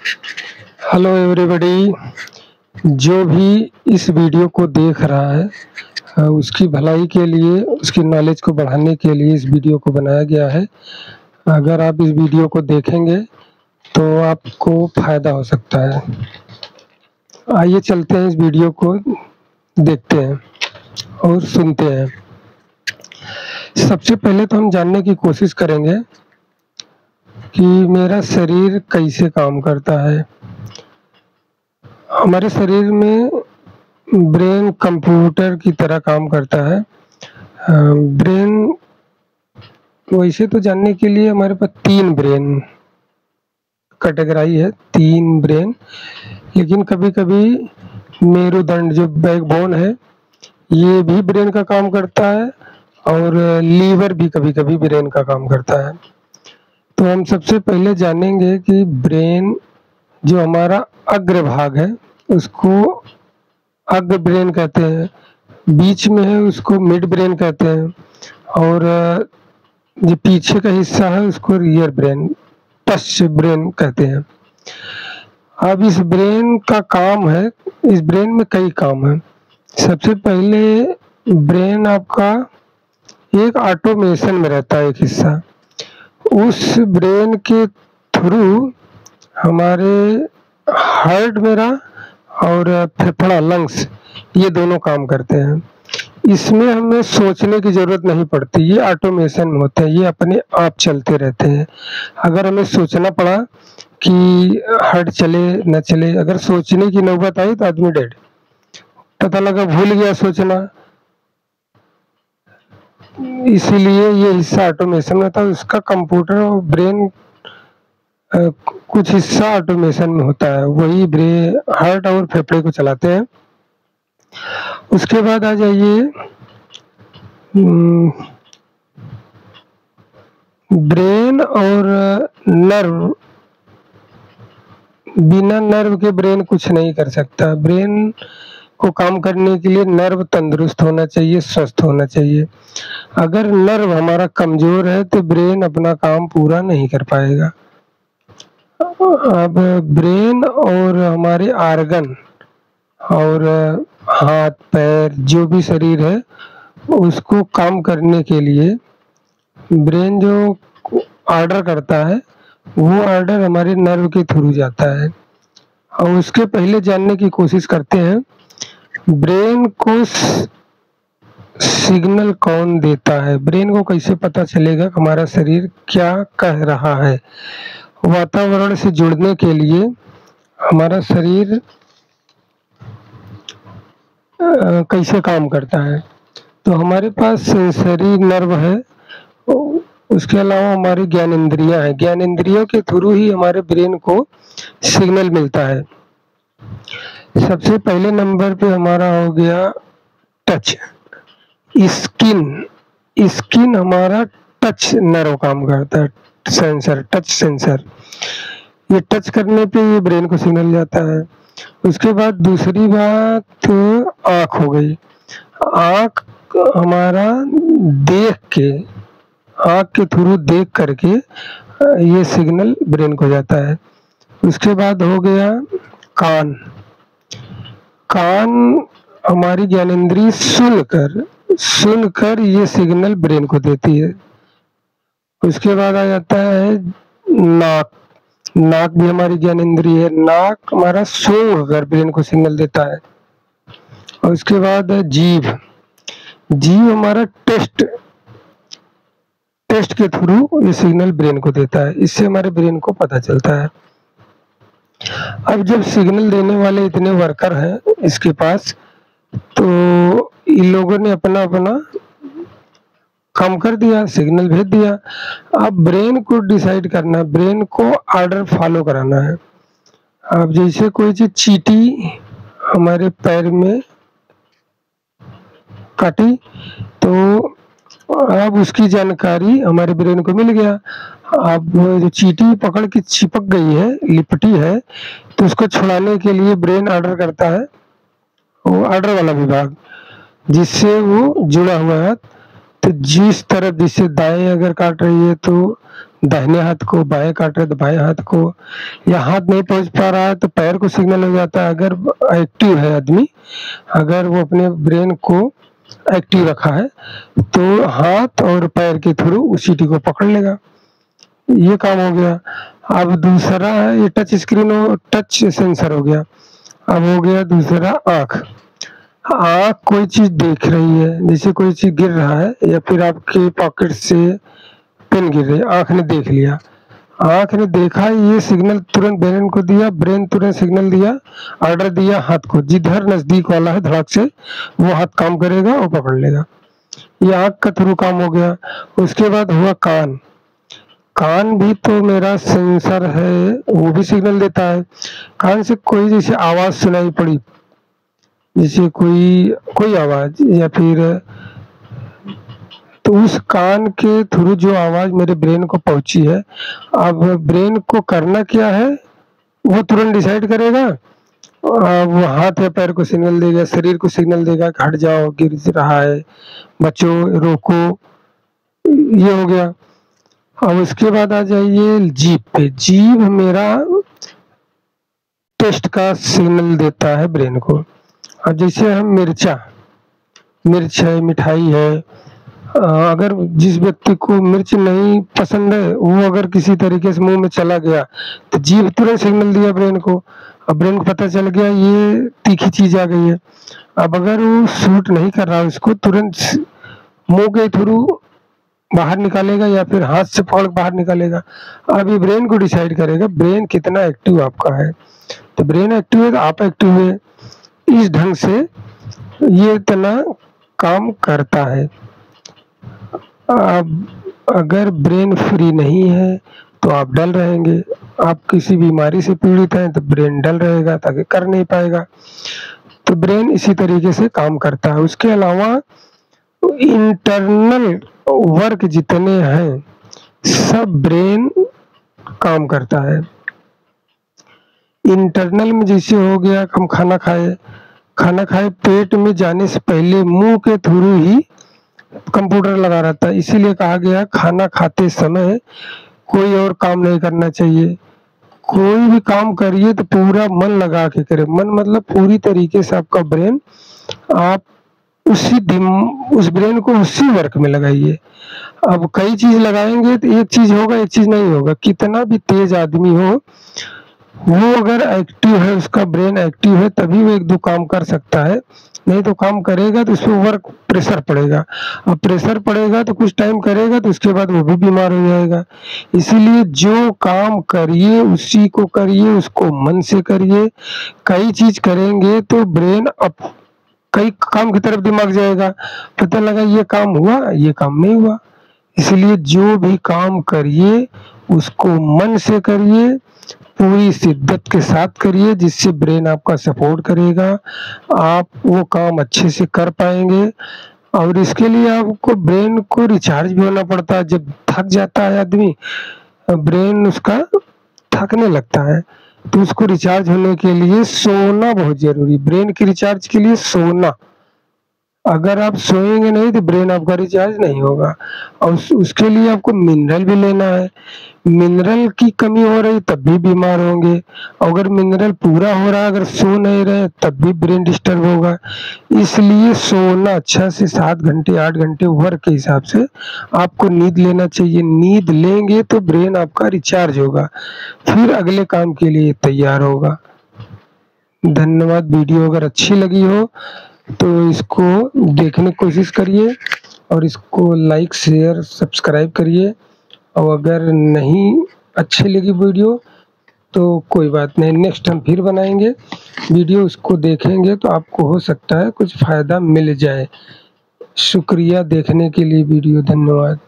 Hello everybody. जो भी इस वीडियो को देख रहा है उसकी भलाई के लिए, उसकी नॉलेज को बढ़ाने के लिए इस वीडियो को बनाया गया है। अगर आप इस वीडियो को देखेंगे तो आपको फ़ायदा हो सकता है। आइए चलते हैं, इस वीडियो को देखते हैं और सुनते हैं। सबसे पहले तो हम जानने की कोशिश करेंगे कि मेरा शरीर कैसे काम करता है। हमारे शरीर में ब्रेन कंप्यूटर की तरह काम करता है। ब्रेन वैसे तो जानने के लिए हमारे पास 3 ब्रेन कैटेगराई है, 3 ब्रेन। लेकिन कभी-कभी मेरुदंड जो बैकबोन है ये भी ब्रेन का काम करता है और लीवर भी कभी-कभी ब्रेन का काम करता है। तो हम सबसे पहले जानेंगे कि ब्रेन जो हमारा अग्रभाग है उसको अग्र ब्रेन कहते हैं, बीच में है उसको मिड ब्रेन कहते हैं और जो पीछे का हिस्सा है उसको रियर ब्रेन, पश्च ब्रेन कहते हैं। अब इस ब्रेन का काम है, इस ब्रेन में कई काम है। सबसे पहले ब्रेन आपका एक ऑटोमेशन में रहता है, एक हिस्सा। उस ब्रेन के थ्रू हमारे हार्ट मेरा और फेफड़ा लंग्स ये दोनों काम करते हैं। इसमें हमें सोचने की ज़रूरत नहीं पड़ती, ये ऑटोमेशन में होते हैं, ये अपने आप चलते रहते हैं। अगर हमें सोचना पड़ा कि हार्ट चले न चले, अगर सोचने की नौबत आई तो आदमी डेड, पता लगा भूल गया सोचना। इसीलिए ये हिस्सा ऑटोमेशन में था। उसका कंप्यूटर और ब्रेन कुछ हिस्सा ऑटोमेशन में होता है, वही ब्रेन हार्ट और फेफड़े को चलाते हैं। उसके बाद आ जाइए ब्रेन और नर्व। बिना नर्व के ब्रेन कुछ नहीं कर सकता। ब्रेन को काम करने के लिए नर्व तंदुरुस्त होना चाहिए, स्वस्थ होना चाहिए। अगर नर्व हमारा कमजोर है तो ब्रेन अपना काम पूरा नहीं कर पाएगा। अब ब्रेन और हमारे आर्गन और हाथ पैर जो भी शरीर है उसको काम करने के लिए ब्रेन जो ऑर्डर करता है वो ऑर्डर हमारे नर्व के थ्रू जाता है। और उसके पहले जानने की कोशिश करते हैं ब्रेन को सिग्नल कौन देता है। ब्रेन को कैसे पता चलेगा कि हमारा शरीर क्या कह रहा है। वातावरण से जुड़ने के लिए हमारा शरीर कैसे काम करता है, तो हमारे पास सेंसरी नर्व है। उसके अलावा हमारी ज्ञानेंद्रियां हैं, ज्ञानेंद्रियों के थ्रू ही हमारे ब्रेन को सिग्नल मिलता है। सबसे पहले नंबर पे हमारा हो गया टच, स्किन। स्किन हमारा टच नर्व काम करता है, सेंसर, टच सेंसर। ये टच करने पे ये ब्रेन को सिग्नल जाता है। उसके बाद दूसरी बात आँख हो गई। आँख हमारा देख के, आँख के थ्रू देख करके ये सिग्नल ब्रेन को जाता है। उसके बाद हो गया कान। कान हमारी ज्ञानेंद्रिय सुनकर ये सिग्नल ब्रेन को देती है। उसके बाद आ जाता है नाक। नाक भी हमारी ज्ञानेंद्रिय है। नाक हमारा सूंघ कर ब्रेन को सिग्नल देता है। और उसके बाद जीभ। जीभ हमारा टेस्ट के थ्रू ये सिग्नल ब्रेन को देता है। इससे हमारे ब्रेन को पता चलता है। अब जब सिग्नल देने वाले इतने वर्कर हैं इसके पास, तो इन लोगों ने अपना अपना काम कर दिया, सिग्नल भेज दिया। अब ब्रेन को डिसाइड करना, ब्रेन को ऑर्डर फॉलो कराना है। अब जैसे कोई चीज चींटी हमारे पैर में काटी तो अब उसकी जानकारी हमारे ब्रेन को मिल गया। अब जो चींटी पकड़ के चिपक गई है, लिपटी है, तो उसको छुड़ाने के लिए ब्रेन ऑर्डर करता है, वो ऑर्डर वाला विभाग जिससे वो जुड़ा हुआ है। तो जिस तरफ, जिससे दाएं अगर काट रही है तो दाहिने हाथ को, बाएं काट रहे तो बाएं हाथ को, या हाथ नहीं पहुंच पा रहा है तो पैर को सिग्नल हो जाता है। अगर एक्टिव है आदमी, अगर वो अपने ब्रेन को एक्टिव रखा है तो हाथ और पैर के थ्रू उस चीटी को पकड़ लेगा। ये काम हो गया। अब दूसरा है ये टच स्क्रीन और टच सेंसर हो गया। अब हो गया दूसरा आँख। आँख कोई चीज देख रही है, जैसे कोई चीज गिर रहा है या फिर आपके पॉकेट से पेन गिर रही है, आँख ने देख लिया, आँख ने देखा, ये सिग्नल तुरंत ब्रेन को दिया, ब्रेन तुरंत सिग्नल दिया, ऑर्डर दिया हाथ को, जिधर नजदीक वाला है धड़ाक से वो हाथ काम करेगा और पकड़ लेगा। ये आँख का थ्रू काम हो गया। उसके बाद हुआ कान। कान भी तो मेरा सेंसर है, वो भी सिग्नल देता है। कान से कोई जैसे आवाज सुनाई पड़ी, जैसे कोई आवाज, या फिर तो उस कान के थ्रू जो आवाज मेरे ब्रेन को पहुंची है, अब ब्रेन को करना क्या है वो तुरंत डिसाइड करेगा। वो हाथ या पैर को सिग्नल देगा, शरीर को सिग्नल देगा कि हट जाओ, गिर रहा है, बचो, रोको। ये हो गया। अब उसके बाद आ जाइए जीभ पे। जीभ मेरा टेस्ट का सिग्नल देता है ब्रेन को। अब जैसे हम मिर्च है, मिठाई है, अगर जिस व्यक्ति को मिर्च नहीं पसंद है वो अगर किसी तरीके से मुंह में चला गया तो जीभ तुरंत सिग्नल दिया ब्रेन को। अब ब्रेन को पता चल गया ये तीखी चीज आ गई है। अब अगर वो सूट नहीं कर रहा उसको तुरंत मुंह के थ्रू बाहर निकालेगा या फिर हाथ से पकड़ बाहर निकालेगा। अब ये ब्रेन को डिसाइड करेगा ब्रेन कितना एक्टिव आपका है। तो ब्रेन एक्टिव है तो आप एक्टिव है। इस ढंग से ये इतना काम करता है। अब अगर ब्रेन फ्री नहीं है तो आप डल रहेंगे। आप किसी बीमारी से पीड़ित हैं तो ब्रेन डल रहेगा ताकि कर नहीं पाएगा। तो ब्रेन इसी तरीके से काम करता है। उसके अलावा इंटरनल वर्क जितने हैं सब ब्रेन काम करता है। इंटरनल में जैसे हो गया हम खाना खाए पेट में जाने से पहले मुंह के थ्रू ही कंप्यूटर लगा रहता है। इसीलिए कहा गया खाना खाते समय कोई और काम नहीं करना चाहिए। कोई भी काम करिए तो पूरा मन लगा के करे। मन मतलब पूरी तरीके से आपका ब्रेन, आप उस ब्रेन को उसी वर्क में लगाइए। अब कई चीज लगाएंगे तो एक चीज होगा, एक चीज नहीं होगा। कितना भी तेज आदमी हो, वो अगर एक्टिव है, उसका ब्रेन एक्टिव है, तभी वो एक दो काम कर सकता है। नहीं तो काम करेगा तो उस पर वर्क प्रेशर पड़ेगा। अब प्रेशर पड़ेगा तो कुछ टाइम करेगा तो उसके बाद वो भी बीमार हो जाएगा। इसीलिए जो काम करिए उसी को करिए, उसको मन से करिए। कई चीज करेंगे तो ब्रेन अब कई काम की तरफ दिमाग जाएगा, पता लगा ये काम हुआ, ये काम नहीं हुआ। इसलिए जो भी काम करिए उसको मन से करिए, पूरी शिद्दत के साथ करिए, जिससे ब्रेन आपका सपोर्ट करेगा, आप वो काम अच्छे से कर पाएंगे। और इसके लिए आपको ब्रेन को रिचार्ज भी होना पड़ता है। जब थक जाता है आदमी, ब्रेन उसका थकने लगता है, तो उसको रिचार्ज होने के लिए सोना बहुत जरूरी। ब्रेन की रिचार्ज के लिए सोना। अगर आप सोएंगे नहीं तो ब्रेन आपका रिचार्ज नहीं होगा। और उसके लिए आपको मिनरल भी लेना है। मिनरल की कमी हो रही तब भी बीमार होंगे। अगर मिनरल पूरा हो रहा है, अगर सो नहीं रहे तब भी ब्रेन डिस्टर्ब होगा। इसलिए सोना अच्छा से 7 घंटे 8 घंटे वर्क के हिसाब से आपको नींद लेना चाहिए। नींद लेंगे तो ब्रेन आपका रिचार्ज होगा, फिर अगले काम के लिए तैयार होगा। धन्यवाद। वीडियो अगर अच्छी लगी हो तो इसको देखने की कोशिश करिए और इसको लाइक शेयर सब्सक्राइब करिए। और अगर नहीं अच्छी लगी वीडियो तो कोई बात नहीं, नेक्स्ट हम फिर बनाएंगे वीडियो, उसको देखेंगे तो आपको हो सकता है कुछ फ़ायदा मिल जाए। शुक्रिया देखने के लिए वीडियो। धन्यवाद।